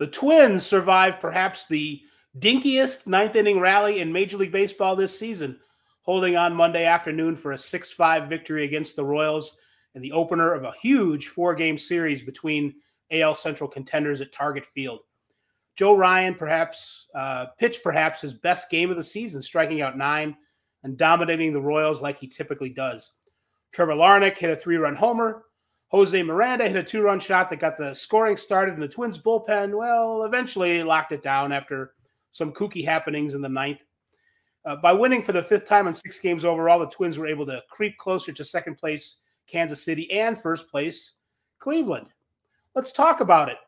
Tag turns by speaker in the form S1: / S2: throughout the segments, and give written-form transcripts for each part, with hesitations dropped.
S1: The Twins survived perhaps the dinkiest ninth-inning rally in Major League Baseball this season, holding on Monday afternoon for a 6-5 victory against the Royals in the opener of a huge four-game series between AL Central contenders at Target Field. Joe Ryan pitched perhaps his best game of the season, striking out 9 and dominating the Royals like he typically does. Trevor Larnach hit a 3-run homer. Jose Miranda hit a 2-run shot that got the scoring started in the Twins bullpen. Well, eventually locked it down after some kooky happenings in the ninth. By winning for the 5th time in 6 games overall, the Twins were able to creep closer to second place Kansas City and first place Cleveland. Let's talk about it.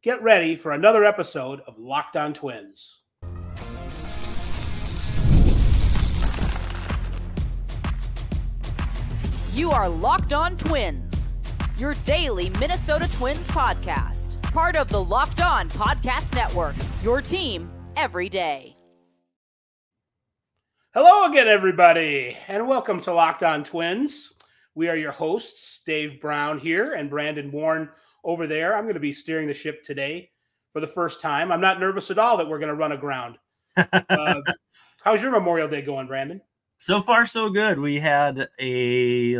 S1: Get ready for another episode of Locked On Twins.
S2: You are Locked On Twins, your daily Minnesota Twins podcast. Part of the Locked On Podcast Network, your team every day.
S1: Hello again, everybody, and welcome to Locked On Twins. We are your hosts, Dave Brown here and Brandon Warren over there. I'm going to be steering the ship today for the first time. I'm not nervous at all that we're going to run aground. How's your Memorial Day going, Brandon?
S3: So far, so good. We had a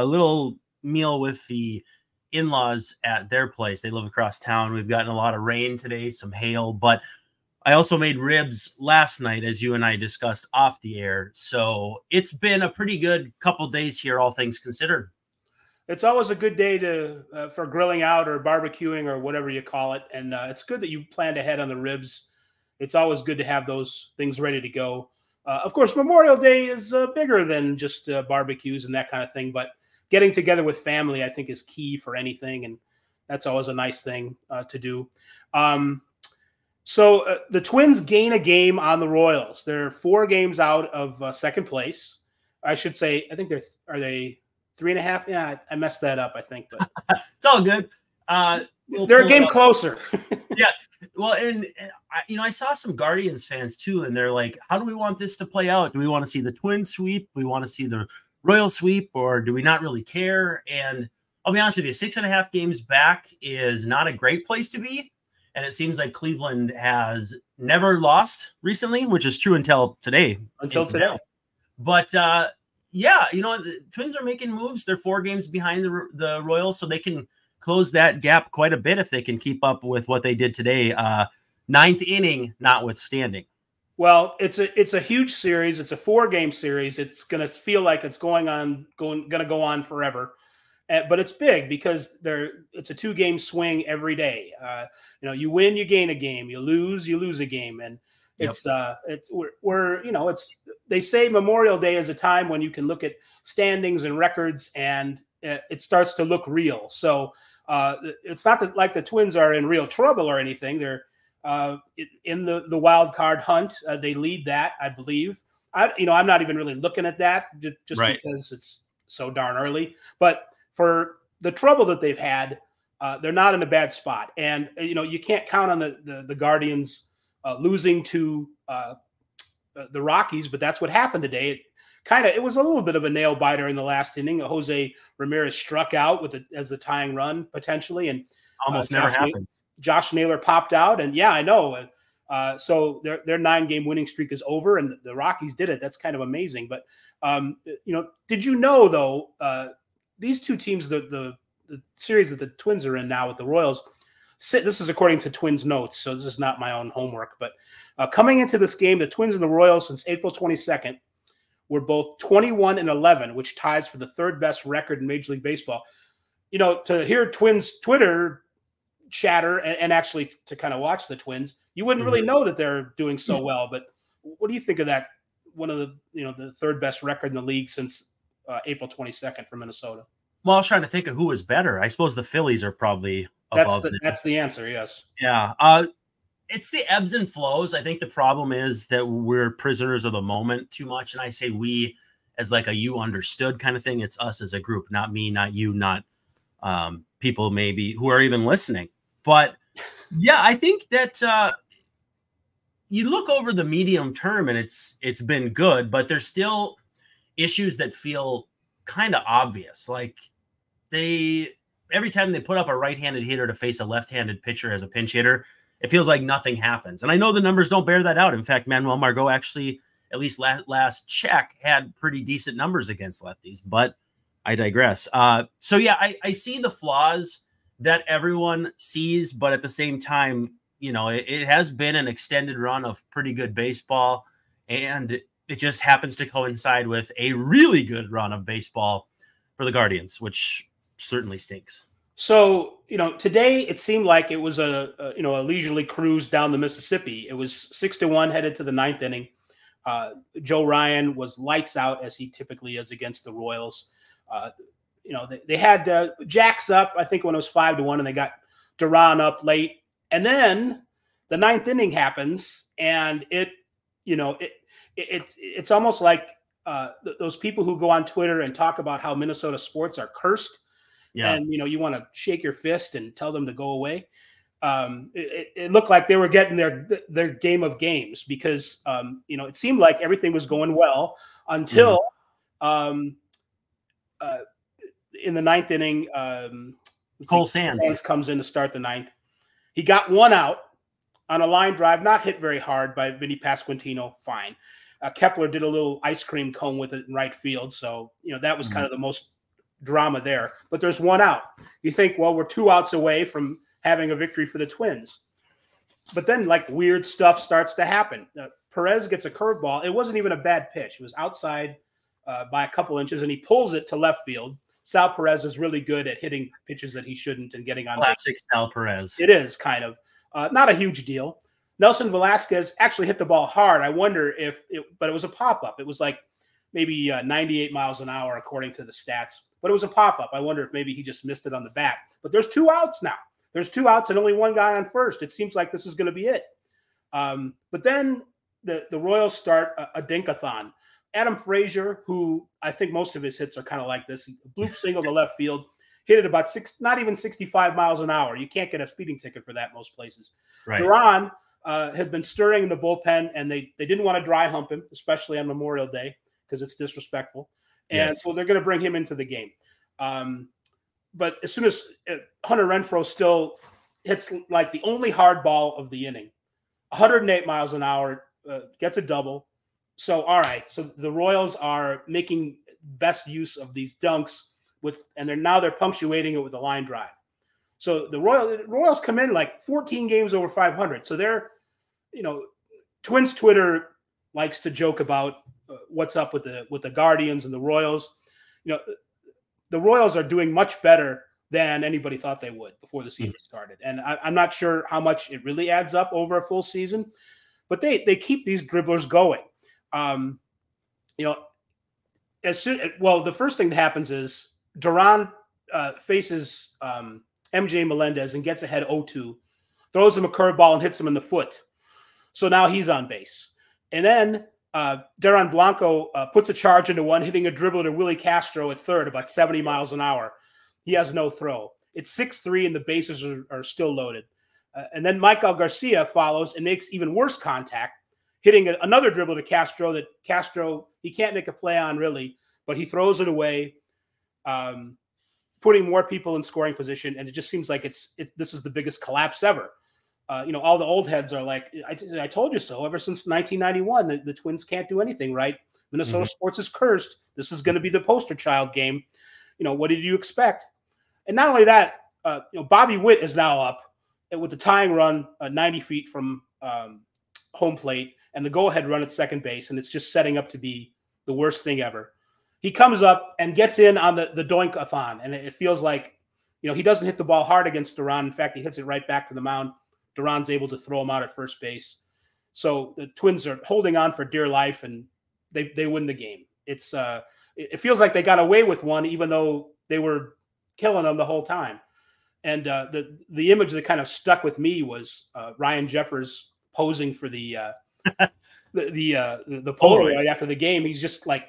S3: little meal with the in-laws at their place. They live across town. We've gotten a lot of rain today, some hail, but I also made ribs last night, as you and I discussed off the air. So it's been a pretty good couple days here, all things considered.
S1: It's always a good day for grilling out or barbecuing or whatever you call it. And it's good that you planned ahead on the ribs. It's always good to have those things ready to go. Of course, Memorial Day is bigger than just barbecues and that kind of thing. But getting together with family, I think, is key for anything. And that's always a nice thing to do. So the Twins gain a game on the Royals. They're 4 games out of second place. I should say, I think are they 3.5? Yeah, I messed that up, I think. But
S3: it's all good.
S1: They're a game closer.
S3: Yeah. Well, and I saw some Guardians fans too, and they're like, how do we want this to play out? Do we want to see the Twins sweep? Do we want to see the Royals sweep? Or do we not really care? And I'll be honest with you, 6.5 games back is not a great place to be. And it seems like Cleveland has never lost recently, which is true until today. But yeah, the Twins are making moves. They're 4 games behind the Royals, so they can close that gap quite a bit if they can keep up with what they did today. 9th inning notwithstanding. Well,
S1: it's a huge series. It's a 4-game series. It's going to feel like it's going to go on forever. But it's big because it's a 2-game swing every day. You win, you gain a game. You lose a game. And they say Memorial Day is a time when you can look at standings and records and it starts to look real. So it's not that like the Twins are in real trouble or anything. They're in the wild card hunt. They lead that, I believe. I'm not even really looking at that just
S3: right,
S1: because it's so darn early. But for the trouble that they've had, they're not in a bad spot. And, you can't count on the Guardians losing to the Rockies, but that's what happened today. It was a little bit of a nail biter in the last inning. Jose Ramirez struck out as the tying run potentially. And
S3: almost never happens.
S1: Josh Naylor popped out. And yeah, I know. So their 9-game winning streak is over and the Rockies did it. That's kind of amazing. But, did you know though, these two teams, the series that the Twins are in now with the Royals, this is according to Twins notes, so this is not my own homework, but coming into this game, the Twins and the Royals since April 22nd were both 21-11, which ties for the 3rd best record in Major League Baseball. To hear Twins Twitter chatter and actually to kind of watch the Twins, you wouldn't really know that they're doing so well. But what do you think of that? One of the 3rd best record in the league since April 22nd for Minnesota.
S3: Well, I was trying to think of who was better. I suppose the Phillies are probably above.
S1: That's the answer, yes.
S3: Yeah. It's the ebbs and flows. I think the problem is that we're prisoners of the moment too much. And I say we as like a you understood kind of thing. It's us as a group, not me, not you, not people maybe who are even listening. But yeah, I think that you look over the medium term and it's been good, but there's still issues that feel kind of obvious. Like every time they put up a right-handed hitter to face a left-handed pitcher as a pinch hitter, it feels like nothing happens. And I know the numbers don't bear that out. In fact, Manuel Margot actually, at least last check, had pretty decent numbers against lefties, but I digress. So yeah, I see the flaws that everyone sees, but at the same time, you know, it has been an extended run of pretty good baseball, and it just happens to coincide with a really good run of baseball for the Guardians, which certainly stinks.
S1: So, you know, today it seemed like it was a leisurely cruise down the Mississippi. It was 6-1 headed to the ninth inning. Joe Ryan was lights out, as he typically is against the Royals. You know, they had Jacks up, I think, when it was 5-1, and they got Duran up late. And then the ninth inning happens, and it's almost like those people who go on Twitter and talk about how Minnesota sports are cursed. Yeah. And, you know, you want to shake your fist and tell them to go away. It looked like they were getting their game of games because, you know, it seemed like everything was going well until in the ninth inning,
S3: Cole Sands
S1: comes in to start the ninth. He got one out on a line drive, not hit very hard by Vinny Pasquantino. Fine. Kepler did a little ice cream cone with it in right field. So, you know, that was kind of the most drama there. But there's one out. You think, well, we're 2 outs away from having a victory for the Twins. But then, like, weird stuff starts to happen. Perez gets a curveball. It wasn't even a bad pitch. It was outside by a couple inches, and he pulls it to left field. Sal Perez is really good at hitting pitches that he shouldn't and getting on.
S3: Classic Sal Perez.
S1: It is kind of not a huge deal. Nelson Velasquez actually hit the ball hard. I wonder but it was a pop-up. It was like maybe 98 miles an hour according to the stats, but it was a pop-up. I wonder if maybe he just missed it on the bat. But there's 2 outs now. There's 2 outs and only one guy on first. It seems like this is going to be it. But then the Royals start a dinkathon. Adam Frazier, who I think most of his hits are kind of like this, bloop single to left field, hit it about not even 65 miles an hour. You can't get a speeding ticket for that most places. Right. Duran had been stirring in the bullpen, and they didn't want to dry hump him, especially on Memorial Day, because it's disrespectful. And so they're going to bring him into the game. But as soon as Hunter Renfroe still hits like the only hard ball of the inning, 108 miles an hour, gets a double. So, all right. So the Royals are making best use of these dunks and they're punctuating it with a line drive. So the Royals come in like 14 games over 500. So they're, you know, Twins Twitter likes to joke about what's up with the Guardians and the Royals. You know, the Royals are doing much better than anybody thought they would before the season started. And I'm not sure how much it really adds up over a full season, but they keep these dribblers going. You know, the first thing that happens is Duran faces MJ Melendez and gets ahead 0-2, throws him a curveball and hits him in the foot. So now he's on base. And then Deron Blanco puts a charge into one, hitting a dribble to Willie Castro at third, about 70 miles an hour. He has no throw. It's 6-3 and the bases are still loaded. And then Michael Garcia follows and makes even worse contact, hitting another dribble to Castro that Castro, he can't make a play on really, but he throws it away, putting more people in scoring position. And it just seems like this is the biggest collapse ever. You know, all the old heads are like, I told you so. Ever since 1991, the Twins can't do anything right. Minnesota sports is cursed. This is going to be the poster child game. You know, what did you expect? And not only that, you know, Bobby Witt is now up with the tying run 90 feet from home plate and the go-ahead run at second base, and it's just setting up to be the worst thing ever. He comes up and gets in on the doink-a-thon, and it feels like, you know, he doesn't hit the ball hard against Duran. In fact, he hits it right back to the mound. Duran's able to throw him out at first base. So the Twins are holding on for dear life, and they win the game. It feels like they got away with one, even though they were killing them the whole time. And the image that kind of stuck with me was Ryan Jeffers posing for the Polaroid after the game. He's just like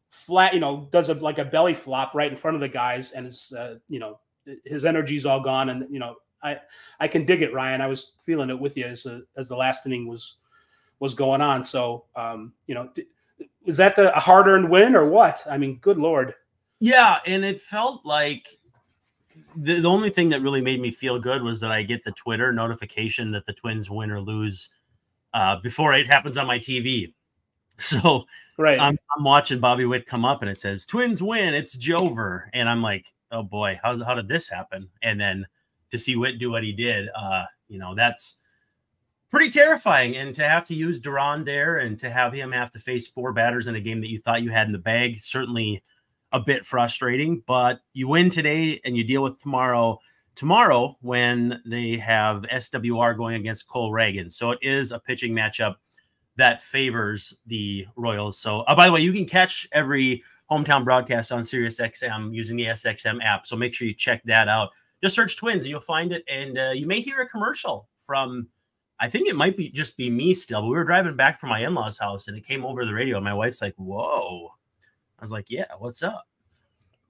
S1: flat, you know, does like a belly flop right in front of the guys, and his you know, his energy's all gone. And you know, I can dig it, Ryan. I was feeling it with you as the last inning was going on. So you know, was that a hard-earned win or what? I mean, good Lord.
S3: Yeah, and it felt like the only thing that really made me feel good was that I get the Twitter notification that the Twins win or lose before it happens on my TV. So
S1: right.
S3: I'm watching Bobby Witt come up and it says Twins win. It's Jover. And I'm like, oh boy, how did this happen? And then to see Witt do what he did, that's pretty terrifying. And to have to use Duran there and to have him have to face 4 batters in a game that you thought you had in the bag, certainly a bit frustrating. But you win today and you deal with tomorrow when they have SWR going against Cole Ragans. So it is a pitching matchup that favors the Royals. So, by the way, you can catch every hometown broadcast on SiriusXM using the SXM app. So make sure you check that out. Just search Twins and you'll find it. And you may hear a commercial from, I think it might be just be me still, but we were driving back from my in-laws' house and it came over the radio. And my wife's like, whoa. I was like, yeah, what's up?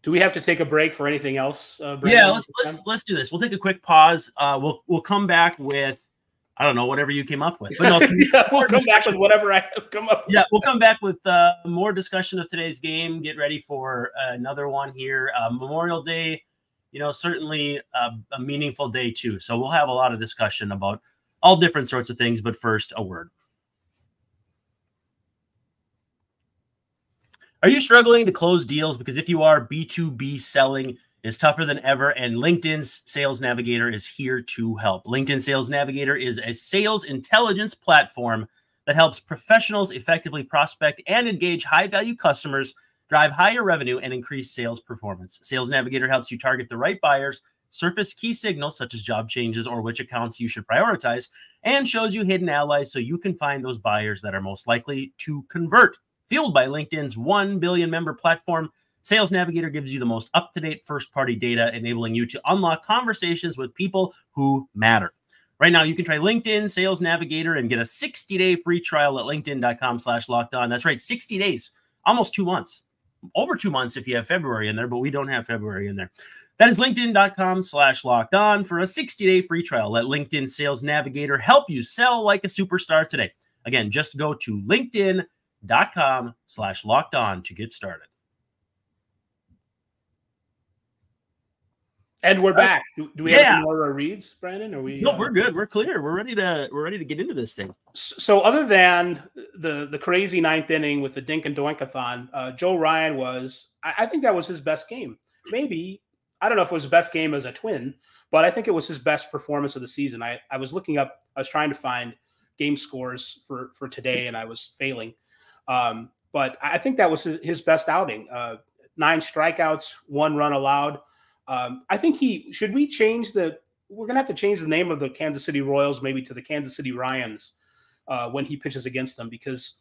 S1: Do we have to take a break for anything else? Brandon?
S3: Yeah, let's do this. We'll take a quick pause. We'll come back with, I don't know, whatever you came up with. But no,
S1: we'll come back with whatever I have come up with.
S3: Yeah, we'll come back with more discussion of today's game. Get ready for another one here. Memorial Day, certainly a meaningful day too. So we'll have a lot of discussion about all different sorts of things. But first, a word. Are you struggling to close deals? Because if you are, B2B selling is tougher than ever, and LinkedIn's Sales Navigator is here to help. LinkedIn Sales Navigator is a sales intelligence platform that helps professionals effectively prospect and engage high-value customers, drive higher revenue, and increase sales performance. Sales Navigator helps you target the right buyers, surface key signals such as job changes or which accounts you should prioritize, and shows you hidden allies so you can find those buyers that are most likely to convert. Fueled by LinkedIn's 1 billion member platform, Sales Navigator gives you the most up-to-date first-party data, enabling you to unlock conversations with people who matter. Right now, you can try LinkedIn Sales Navigator and get a 60-day free trial at linkedin.com/lockedon. That's right, 60 days, almost 2 months, over 2 months if you have February in there, but we don't have February in there. That is linkedin.com/lockedon for a 60-day free trial. Let LinkedIn Sales Navigator help you sell like a superstar today. Again, just go to linkedin.com/lockedon to get started.
S1: And we're back. Do we have any more reads, Brandon? Are we?
S3: No, we're good. We're clear. We're ready to get into this thing.
S1: So, other than the crazy 9th inning with the Dink and Doinkathon, Joe Ryan was. I think that was his best game. Maybe I don't know if it was his best game as a Twin, but I think it was his best performance of the season. I was looking up. I was trying to find game scores for today, and I was failing. But I think that was his best outing. 9 strikeouts, 1 run allowed. I think should we change we're going to have to change the name of the Kansas City Royals maybe to the Kansas City Ryans when he pitches against them, because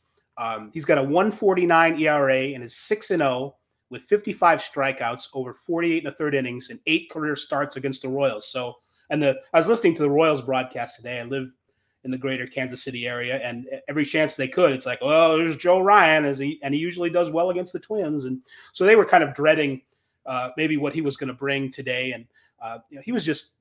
S1: he's got a 1.49 ERA and is 6-0 with 55 strikeouts over 48 1/3 innings and 8 career starts against the Royals. So, I was listening to the Royals broadcast today. I live in the greater Kansas City area, and every chance they could, it's like, well, there's Joe Ryan, and he usually does well against the Twins. And so they were kind of dreading maybe what he was going to bring today. And he was just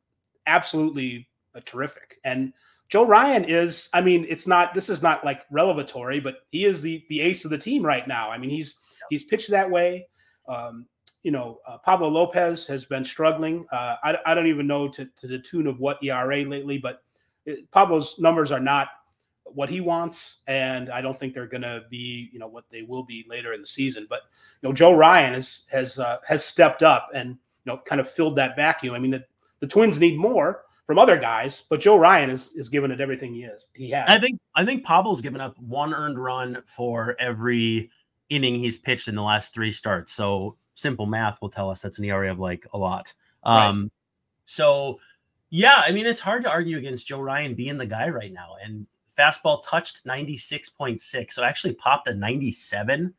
S1: absolutely terrific. And Joe Ryan is, this is not like revelatory, but he is the ace of the team right now. I mean, he's pitched that way. Pablo Lopez has been struggling. I don't even know to the tune of what ERA lately, but Pablo's numbers are not what he wants, and I don't think they're going to be, what they will be later in the season. But Joe Ryan has stepped up and kind of filled that vacuum. I mean, the Twins need more from other guys, but Joe Ryan is giving it everything he has.
S3: I think Pablo's given up 1 earned run for every inning he's pitched in the last 3 starts. So simple math will tell us that's an ERA of like a lot.
S1: Right.
S3: So yeah, it's hard to argue against Joe Ryan being the guy right now. And fastball touched 96.6. So actually popped a 97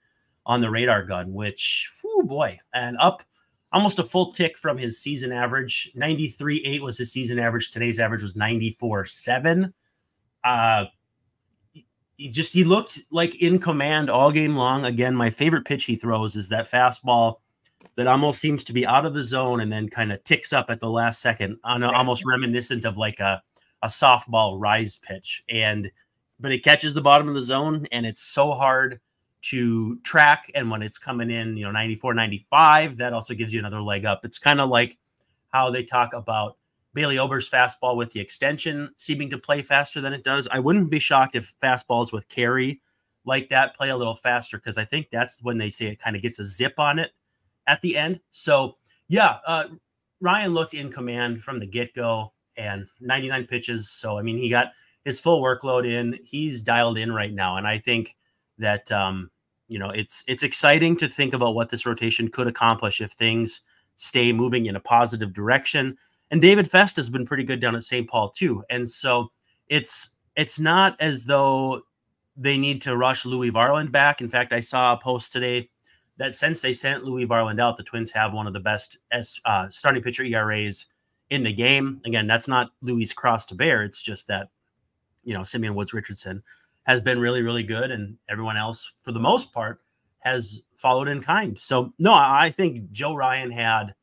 S3: on the radar gun, which, whoo boy, and up almost a full tick from his season average. 93.8 was his season average. Today's average was 94.7. He looked like in command all game long. Again, my favorite pitch he throws is that fastball that almost seems to be out of the zone and then kind of ticks up at the last second, almost reminiscent of like a softball rise pitch. But it catches the bottom of the zone, and it's so hard to track. And when it's coming in, 94, 95, that also gives you another leg up. It's kind of like how they talk about Bailey Ober's fastball with the extension seeming to play faster than it does. I wouldn't be shocked if fastballs with carry like that play a little faster, because I think that's when they say it kind of gets a zip on it at the end. So, yeah, Ryan looked in command from the get-go, and 99 pitches. So, I mean, he got his full workload in. He's dialed in right now, and I think that it's exciting to think about what this rotation could accomplish if things stay moving in a positive direction. And David Fest has been pretty good down at St. Paul too. And so it's not as though they need to rush Louis Varland back. In fact, I saw a post today that since they sent Louis Varland out, the Twins have one of the best starting pitcher ERAs in the game. Again, that's not Louis' cross to bear. It's just that, Simeon Woods Richardson has been really, really good, and everyone else, for the most part, has followed in kind. So, no, I think Joe Ryan had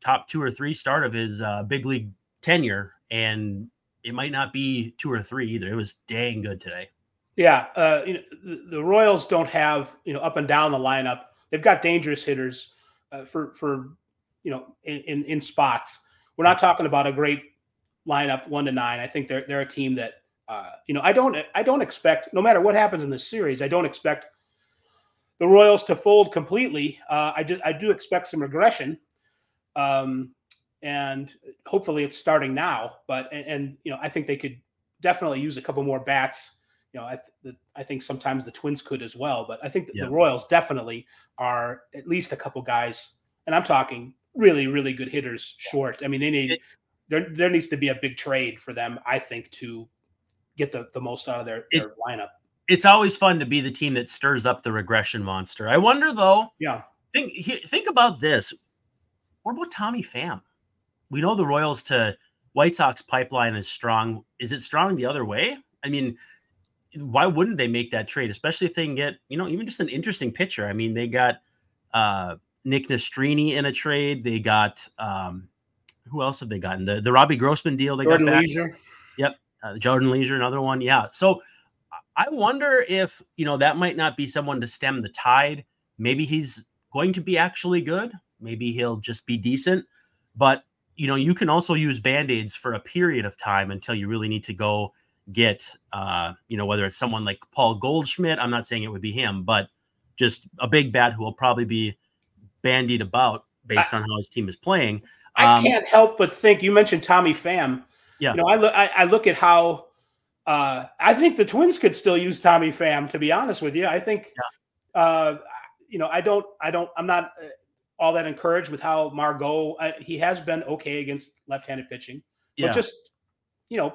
S3: top 2 or 3 start of his big league tenure, and it might not be 2 or 3 either. It was dang good today.
S1: Yeah, the Royals don't have up and down the lineup. They've got dangerous hitters for in spots. We're not talking about a great lineup 1 to 9. I think they're a team that I don't expect, no matter what happens in this series, I don't expect the Royals to fold completely. I do expect some regression, and hopefully it's starting now. But I think they could definitely use a couple more bats. I think sometimes the Twins could as well, but I think the Royals definitely are at least a couple guys, and I'm talking really, really good hitters short. I mean, there needs to be a big trade for them, I think, to get the most out of their lineup.
S3: It's always fun to be the team that stirs up the regression monster. I wonder, though.
S1: Yeah.
S3: Think about this. What about Tommy Pham? We know the Royals to White Sox pipeline is strong. Is it strong the other way? I mean, why wouldn't they make that trade, especially if they can get, even just an interesting pitcher? I mean, they got Nick Nastrini in a trade. They got who else have they gotten? The Robbie Grossman deal they
S1: Jordan
S3: got back.
S1: Leisure.
S3: Yep. Jordan Leisure, another one. Yeah. So I wonder if, that might not be someone to stem the tide. Maybe he's going to be actually good. Maybe he'll just be decent. But, you can also use Band-Aids for a period of time until you really need to go get, whether it's someone like Paul Goldschmidt. I'm not saying it would be him, but just a big bat who will probably be bandied about based on how his team is playing.
S1: I can't help but think, you mentioned Tommy Pham. Yeah. I look at how I think the Twins could still use Tommy Pham, to be honest with you. I think, I'm not all that encouraged with how Margot, he has been okay against left-handed pitching, but just,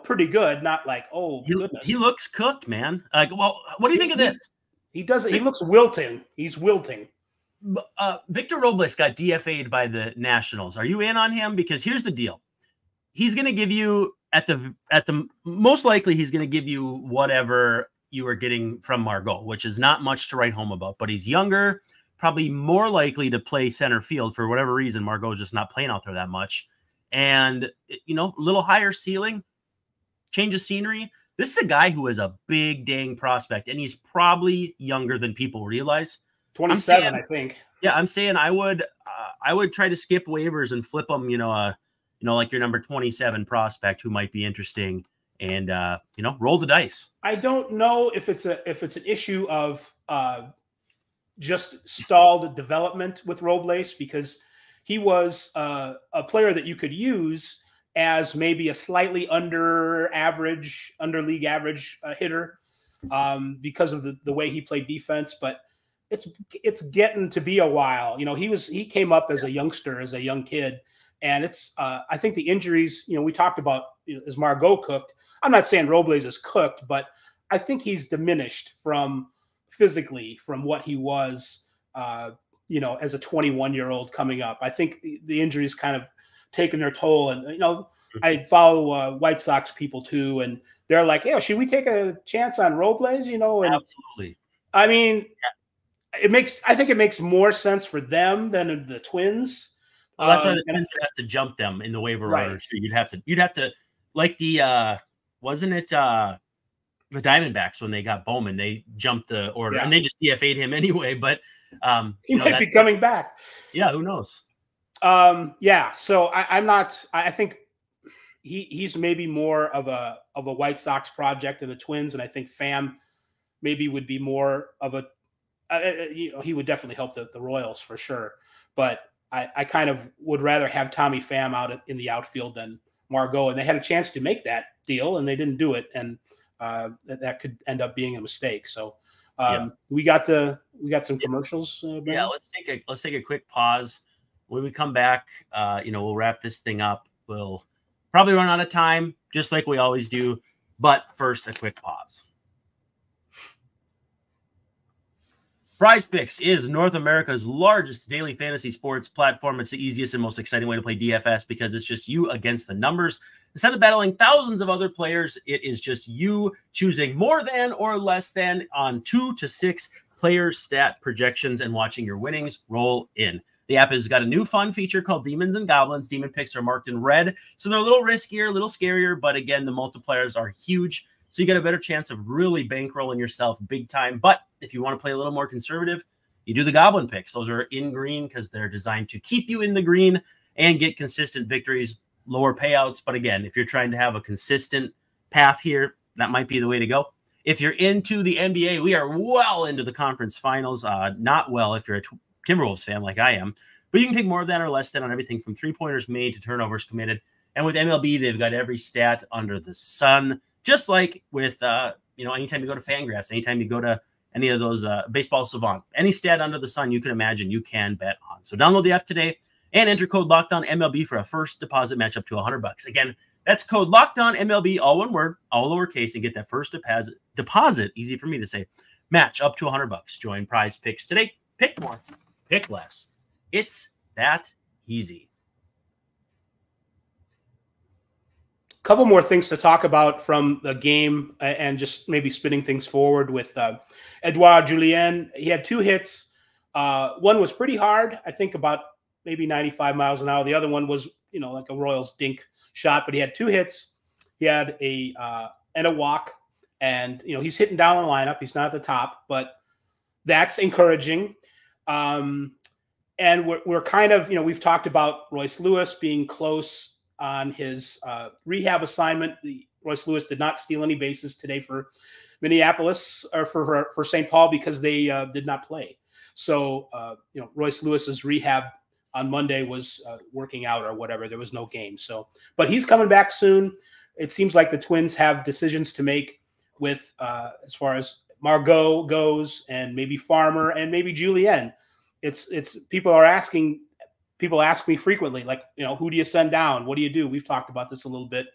S1: pretty good. Not like, oh, goodness.
S3: He looks cooked, man. Like, well, what do you think of this?
S1: He looks wilting. He's wilting.
S3: Victor Robles got DFA'd by the Nationals. Are you in on him? Because here's the deal. He's going to give you at the most likely he's going to give you whatever you are getting from Margot, which is not much to write home about, but he's younger, probably more likely to play center field for whatever reason. Margot's just not playing out there that much. And, a little higher ceiling, change of scenery. This is a guy who is a big dang prospect, and he's probably younger than people realize.
S1: 27, I think.
S3: Yeah, I'm saying I would try to skip waivers and flip him, like your number 27 prospect who might be interesting, and roll the dice.
S1: I don't know if it's an issue of just stalled development with Robles, because he was a player that you could use as maybe a slightly under league average hitter because of the way he played defense, but it's getting to be a while. He came up as a youngster, as a young kid. And it's, I think the injuries, we talked about, is Margot cooked? I'm not saying Robles is cooked, but I think he's diminished physically from what he was, as a 21-year-old coming up. I think the injuries kind of taken their toll. And, I follow White Sox people too, and they're like, yeah, should we take a chance on Robles? And
S3: absolutely.
S1: I mean, I think it makes more sense for them than the Twins.
S3: Well, that's why the Twins would have to jump them in the waiver order. So you'd have to like the wasn't it the Diamondbacks when they got Bowman, they jumped the order and they just DFA'd him anyway. But
S1: he might be coming back.
S3: Yeah, who knows?
S1: Yeah. So I'm not. I think he's maybe more of a White Sox project than the Twins, and I think Pham maybe would be more of a. He would definitely help the Royals for sure, but I kind of would rather have Tommy Pham out in the outfield than Margot, and they had a chance to make that deal and they didn't do it, and that could end up being a mistake. So we got some commercials.
S3: Yeah, let's take a quick pause. When we come back, we'll wrap this thing up. We'll probably run out of time, just like we always do. But first, a quick pause. Prize Picks is North America's largest daily fantasy sports platform. It's the easiest and most exciting way to play DFS because it's just you against the numbers. Instead of battling thousands of other players, it is just you choosing more than or less than on 2 to 6 player stat projections and watching your winnings roll in. The app has got a new fun feature called Demons and Goblins. Demon picks are marked in red, so they're a little riskier, a little scarier, but again, the multipliers are huge. So you get a better chance of really bankrolling yourself big time. But if you want to play a little more conservative, you do the Goblin picks. Those are in green because they're designed to keep you in the green and get consistent victories, lower payouts. But again, if you're trying to have a consistent path here, that might be the way to go. If you're into the NBA, we are well into the conference finals. Not well if you're a Timberwolves fan like I am. But you can pick more than or less than on everything from three-pointers made to turnovers committed. And with MLB, they've got every stat under the sun. Just like with, anytime you go to Fangraphs, anytime you go to any of those Baseball Savant, any stat under the sun you can imagine, you can bet on. So download the app today and enter code LOCKEDONMLB for a first deposit match up to $100. Again, that's code LOCKEDONMLB, all one word, all lowercase, and get that first deposit, easy for me to say, match up to $100. Join Prize Picks today. Pick more, pick less. It's that easy.
S1: Couple more things to talk about from the game and just maybe spinning things forward with Edouard Julien. He had 2 hits. One was pretty hard, I think about maybe 95 miles an hour. The other one was, like a Royals dink shot, but he had 2 hits. He had a walk, and, he's hitting down the lineup. He's not at the top, but that's encouraging. And we're kind of, we've talked about Royce Lewis being close on his rehab assignment. Royce Lewis did not steal any bases today for Minneapolis or for St. Paul because they did not play. So, Royce Lewis's rehab on Monday was working out or whatever. There was no game. So, but he's coming back soon. It seems like the Twins have decisions to make with as far as Margot goes and maybe Farmer and maybe Julien. It's people ask me frequently, like, who do you send down? What do you do? We've talked about this a little bit.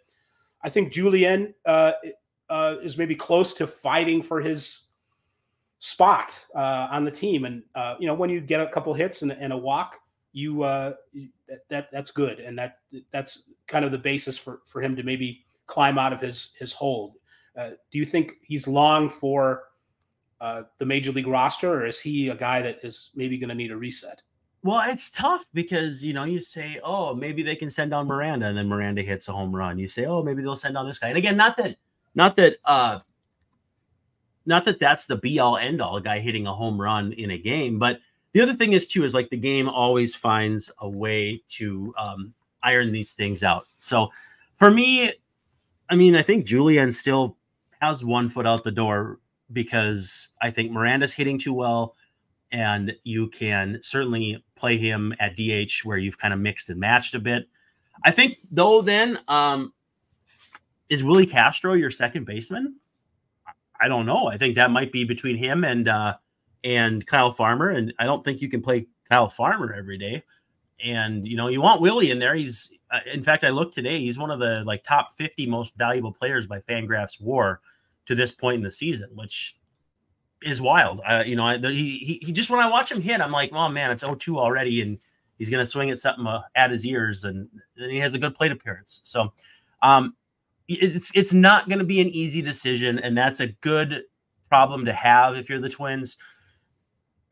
S1: I think Julien is maybe close to fighting for his spot on the team. And, when you get a couple hits and a walk, that's good. And that's kind of the basis for him to maybe climb out of his hold. Do you think he's long for the major league roster, or is he a guy that is maybe going to need a reset?
S3: Well, it's tough because, you say, oh, maybe they can send down Miranda, and then Miranda hits a home run. You say, oh, maybe they'll send down this guy. And again, not that that's the be all end all, a guy hitting a home run in a game. But the other thing is like the game always finds a way to iron these things out. So for me, I think Julien still has 1 foot out the door because I think Miranda's hitting too well. And you can certainly play him at DH where you've kind of mixed and matched a bit. I think, though, then, is Willie Castro your second baseman? I don't know. I think that might be between him and Kyle Farmer. And I don't think you can play Kyle Farmer every day. And, you want Willie in there. He's, in fact, I looked today, he's one of the top 50 most valuable players by Fangraphs WAR to this point in the season, which is wild. He just, when I watch him hit, I'm like, oh man, it's 0-2 already, and he's going to swing at something at his ears, and he has a good plate appearance. So it's not going to be an easy decision, and that's a good problem to have if you're the Twins.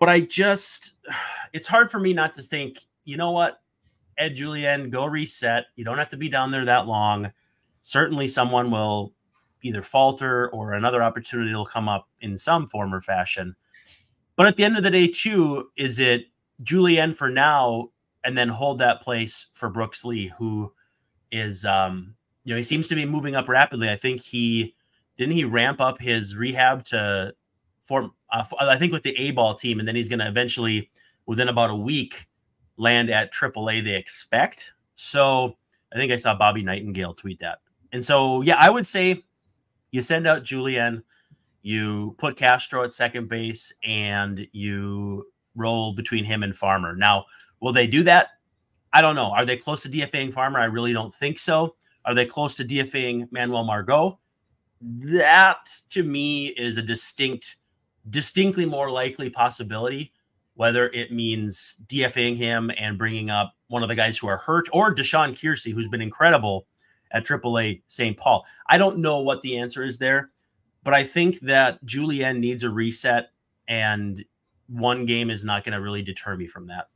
S3: But it's hard for me not to think, you know what, Ed Julien, go reset. You don't have to be down there that long. Certainly someone will either falter or another opportunity will come up in some form or fashion. But at the end of the day, too, is it Julien for now and then hold that place for Brooks Lee, who is, he seems to be moving up rapidly. I think didn't he ramp up his rehab to form, I think with the A-ball team, and then he's going to eventually, within about a week, land at AAA, they expect. So I think I saw Bobby Nightingale tweet that. And so, yeah, I would say you send out Julien, you put Castro at second base, and you roll between him and Farmer. Now, will they do that? I don't know. Are they close to DFAing Farmer? I really don't think so. Are they close to DFAing Manuel Margot? That, to me, is a distinctly more likely possibility, whether it means DFAing him and bringing up one of the guys who are hurt, or Deshaun Kiersey, who's been incredible at AAA St. Paul. I don't know what the answer is there, but I think that Julien needs a reset, and one game is not going to really deter me from that.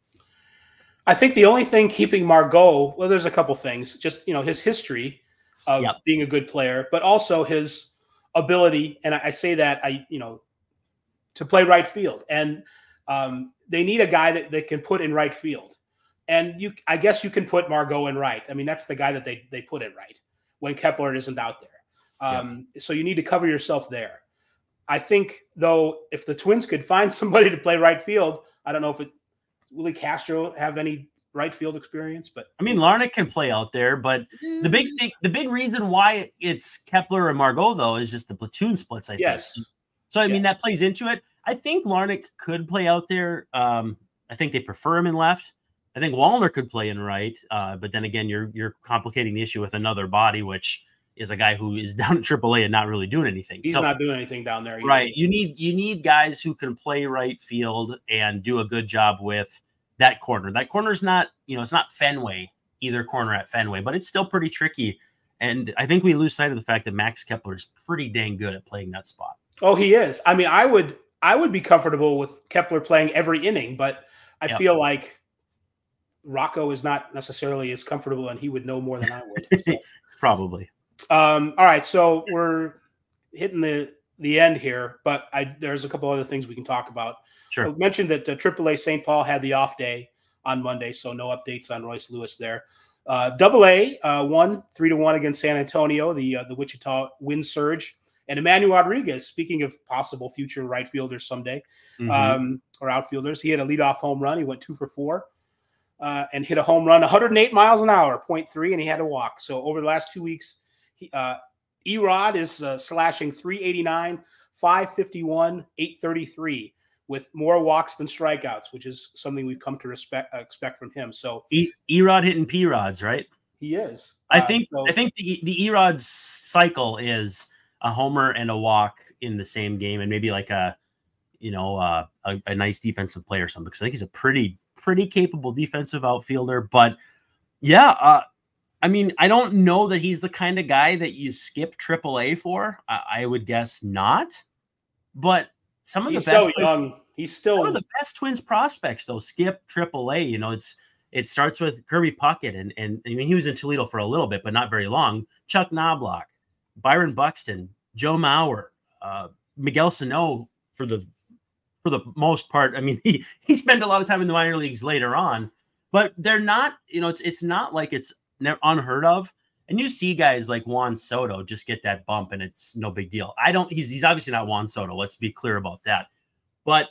S1: I think the only thing keeping Margot, well, there's a couple things, just, his history of being a good player, but also his ability. And I say that, to play right field, and they need a guy that can put in right field. And I guess you can put Margot in right. I mean, that's the guy that they put in right when Kepler isn't out there. So you need to cover yourself there. I think, though, if the Twins could find somebody to play right field, I don't know if will Castro have any right field experience, but
S3: I mean, Larnach can play out there, but the big reason why it's Kepler and Margot, though, is just the platoon splits, I think. So, I mean, that plays into it. I think Larnach could play out there. I think they prefer him in left. I think Wallner could play in right. But then again, you're complicating the issue with another body, which is a guy who is down at AAA and not really doing anything.
S1: He's not doing anything down there.
S3: Right. You need guys who can play right field and do a good job with that corner. That corner's not, it's not Fenway, either corner at Fenway, but it's still pretty tricky. And I think we lose sight of the fact that Max Kepler is pretty dang good at playing that spot.
S1: Oh, he is. I mean, I would be comfortable with Kepler playing every inning, but I feel like Rocco is not necessarily as comfortable, and he would know more than I would. So.
S3: Probably.
S1: All right, so we're hitting the end here, but there's a couple other things we can talk about.
S3: Sure.
S1: I mentioned that AAA St. Paul had the off day on Monday, so no updates on Royce Lewis there. AA won 3-1 against San Antonio, the Wichita Wind Surge. And Emmanuel Rodriguez, speaking of possible future right fielders someday, or outfielders, he had a leadoff home run. He went 2 for 4 and hit a home run 108 miles an hour, 0.3, and he had to walk. So over the last 2 weeks, Erod is slashing 389, 551, 833 with more walks than strikeouts, which is something we've come to expect from him. So
S3: Erod hitting P-Rods, right?
S1: He is.
S3: I think the Erod's cycle is a homer and a walk in the same game, and maybe like a nice defensive play or something, because I think he's a pretty capable defensive outfielder. But yeah, I mean, I don't know that he's the kind of guy that you skip AAA for. I would guess not. But some of the best,
S1: so young. He's still
S3: one of the best Twins prospects, though. Skip AAA. It starts with Kirby Puckett, and I mean, he was in Toledo for a little bit, but not very long. Chuck Knobloch, Byron Buxton, Joe Mauer, Miguel Sano for the most part. I mean, he spent a lot of time in the minor leagues later on, but they're not, it's not like it's unheard of. And you see guys like Juan Soto just get that bump and it's no big deal. He's obviously not Juan Soto. Let's be clear about that. But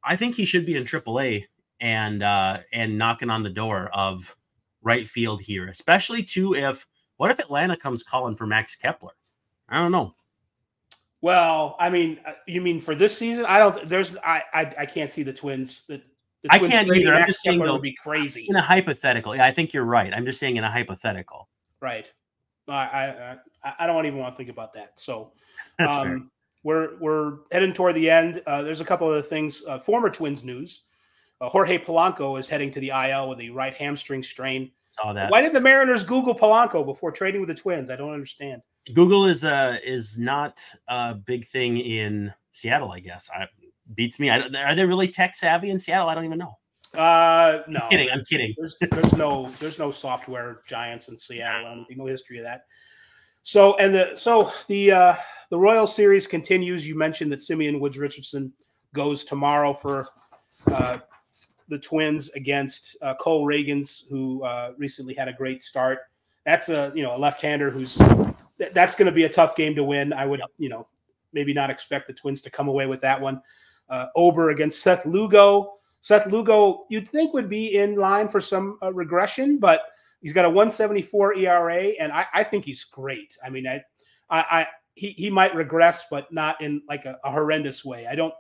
S3: I think he should be in AAA and knocking on the door of right field here, especially what if Atlanta comes calling for Max Kepler? I don't know.
S1: Well, I mean, you mean for this season? I can't see the Twins.
S3: I can't either. I'm just saying,
S1: it would be crazy
S3: in a hypothetical. Yeah, I think you're right. I'm just saying in a hypothetical.
S1: Right. I don't even want to think about that. So
S3: that's fair.
S1: We're heading toward the end. There's a couple of things. Former Twins news. Jorge Polanco is heading to the IL with a right hamstring strain.
S3: Saw that.
S1: Why did the Mariners Google Polanco before trading with the Twins? I don't understand.
S3: Google is not a big thing in Seattle, I guess. Beats me. Are they really tech savvy in Seattle? I don't even know.
S1: No.
S3: I'm kidding.
S1: There's no software giants in Seattle. I don't think no history of that. So the Royals series continues. You mentioned that Simeon Woods Richardson goes tomorrow for the Twins against Cole Ragans, who recently had a great start. That's a left-hander that's going to be a tough game to win. I would maybe not expect the Twins to come away with that one. Ober against Seth Lugo. Seth Lugo, you'd think would be in line for some regression, but he's got a 1.74 ERA, and I think he's great. I mean, he might regress, but not in like a horrendous way. I don't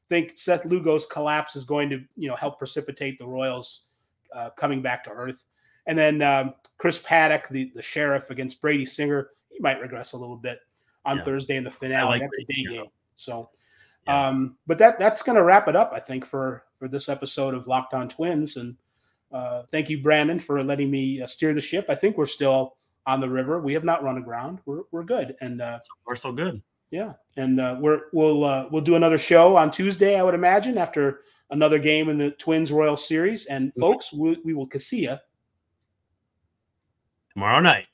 S1: think Seth Lugo's collapse is going to help precipitate the Royals coming back to earth. And then Chris Paddock, the sheriff against Brady Singer, he might regress a little bit on Thursday in the finale. That's a day game. So, but that's going to wrap it up, I think, for this episode of Locked On Twins. And thank you, Brandon, for letting me steer the ship. I think we're still on the river. We have not run aground. We're good, and
S3: we're still good.
S1: Yeah, and we'll do another show on Tuesday, I would imagine, after another game in the Twins Royal series. And folks, we will see you
S3: tomorrow night.